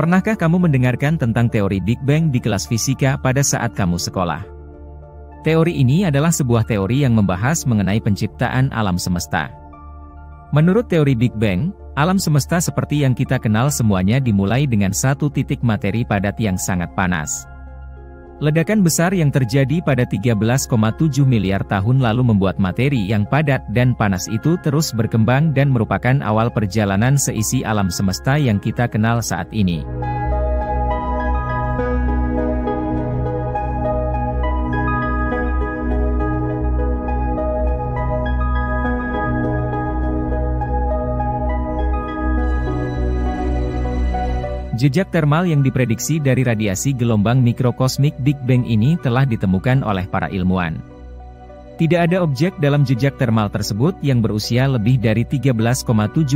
Pernahkah kamu mendengarkan tentang teori Big Bang di kelas fisika pada saat kamu sekolah? Teori ini adalah sebuah teori yang membahas mengenai penciptaan alam semesta. Menurut teori Big Bang, alam semesta seperti yang kita kenal semuanya dimulai dengan satu titik materi padat yang sangat panas. Ledakan besar yang terjadi pada 13,7 miliar tahun lalu membuat materi yang padat dan panas itu terus berkembang dan merupakan awal perjalanan seisi alam semesta yang kita kenal saat ini. Jejak termal yang diprediksi dari radiasi gelombang mikrokosmik Big Bang ini telah ditemukan oleh para ilmuwan. Tidak ada objek dalam jejak termal tersebut yang berusia lebih dari 13,7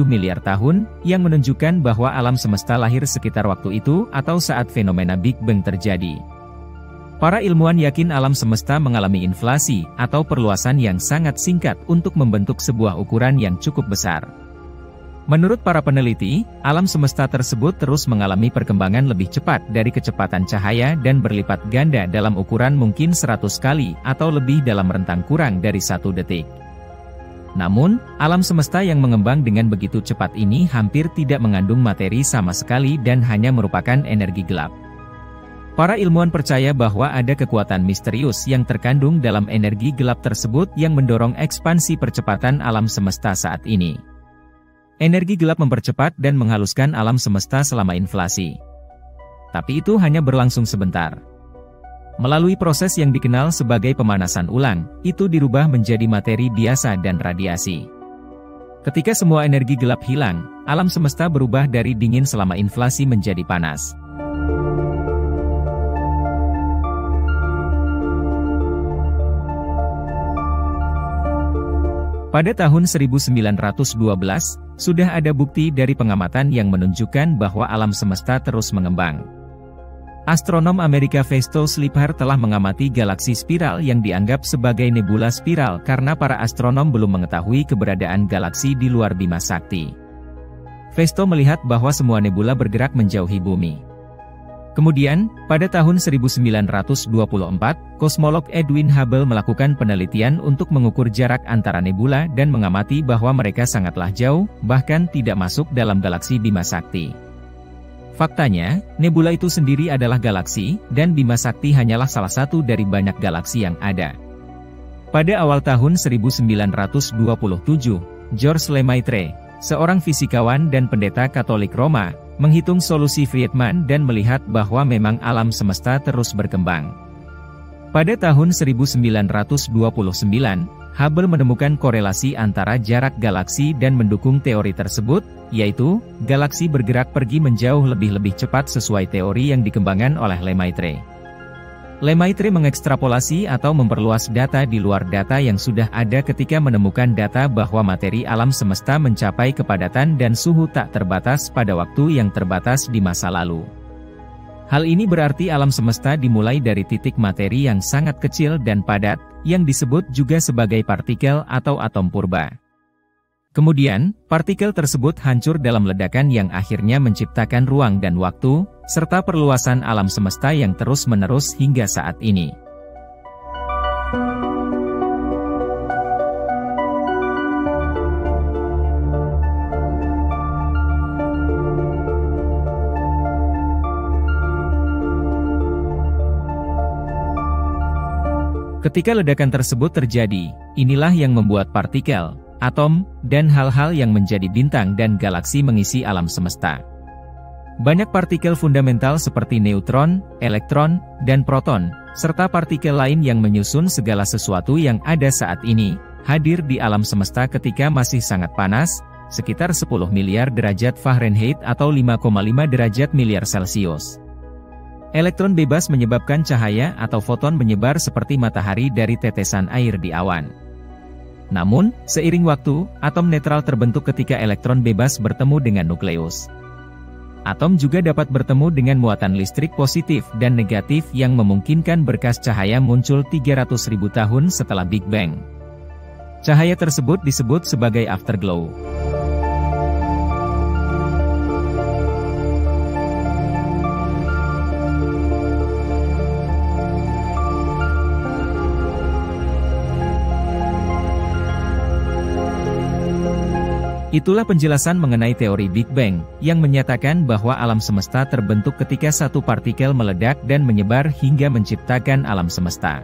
miliar tahun, yang menunjukkan bahwa alam semesta lahir sekitar waktu itu atau saat fenomena Big Bang terjadi. Para ilmuwan yakin alam semesta mengalami inflasi atau perluasan yang sangat singkat untuk membentuk sebuah ukuran yang cukup besar. Menurut para peneliti, alam semesta tersebut terus mengalami perkembangan lebih cepat dari kecepatan cahaya dan berlipat ganda dalam ukuran mungkin 100 kali atau lebih dalam rentang kurang dari 1 detik. Namun, alam semesta yang mengembang dengan begitu cepat ini hampir tidak mengandung materi sama sekali dan hanya merupakan energi gelap. Para ilmuwan percaya bahwa ada kekuatan misterius yang terkandung dalam energi gelap tersebut yang mendorong ekspansi percepatan alam semesta saat ini. Energi gelap mempercepat dan menghaluskan alam semesta selama inflasi. Tapi itu hanya berlangsung sebentar. Melalui proses yang dikenal sebagai pemanasan ulang, itu dirubah menjadi materi biasa dan radiasi. Ketika semua energi gelap hilang, alam semesta berubah dari dingin selama inflasi menjadi panas. Pada tahun 1912, sudah ada bukti dari pengamatan yang menunjukkan bahwa alam semesta terus mengembang. Astronom Amerika Festo Slipher telah mengamati galaksi spiral yang dianggap sebagai nebula spiral karena para astronom belum mengetahui keberadaan galaksi di luar Bima Sakti. Festo melihat bahwa semua nebula bergerak menjauhi bumi. Kemudian, pada tahun 1924, kosmolog Edwin Hubble melakukan penelitian untuk mengukur jarak antara nebula dan mengamati bahwa mereka sangatlah jauh, bahkan tidak masuk dalam galaksi Bima Sakti. Faktanya, nebula itu sendiri adalah galaksi, dan Bima Sakti hanyalah salah satu dari banyak galaksi yang ada. Pada awal tahun 1927, George Lemaitre, seorang fisikawan dan pendeta Katolik Roma, menghitung solusi Friedman dan melihat bahwa memang alam semesta terus berkembang. Pada tahun 1929, Hubble menemukan korelasi antara jarak galaksi dan mendukung teori tersebut, yaitu, galaksi bergerak pergi menjauh lebih cepat sesuai teori yang dikembangkan oleh Lemaitre. Lemaitre mengekstrapolasi atau memperluas data di luar data yang sudah ada ketika menemukan data bahwa materi alam semesta mencapai kepadatan dan suhu tak terbatas pada waktu yang terbatas di masa lalu. Hal ini berarti alam semesta dimulai dari titik materi yang sangat kecil dan padat, yang disebut juga sebagai partikel atau atom purba. Kemudian, partikel tersebut hancur dalam ledakan yang akhirnya menciptakan ruang dan waktu, serta perluasan alam semesta yang terus-menerus hingga saat ini. Ketika ledakan tersebut terjadi, inilah yang membuat partikel, atom, dan hal-hal yang menjadi bintang dan galaksi mengisi alam semesta. Banyak partikel fundamental seperti neutron, elektron, dan proton, serta partikel lain yang menyusun segala sesuatu yang ada saat ini, hadir di alam semesta ketika masih sangat panas, sekitar 10 miliar derajat Fahrenheit atau 5,5 derajat miliar Celcius. Elektron bebas menyebabkan cahaya atau foton menyebar seperti matahari dari tetesan air di awan. Namun, seiring waktu, atom netral terbentuk ketika elektron bebas bertemu dengan nukleus. Atom juga dapat bertemu dengan muatan listrik positif dan negatif yang memungkinkan berkas cahaya muncul 300.000 tahun setelah Big Bang. Cahaya tersebut disebut sebagai afterglow. Itulah penjelasan mengenai teori Big Bang, yang menyatakan bahwa alam semesta terbentuk ketika satu partikel meledak dan menyebar hingga menciptakan alam semesta.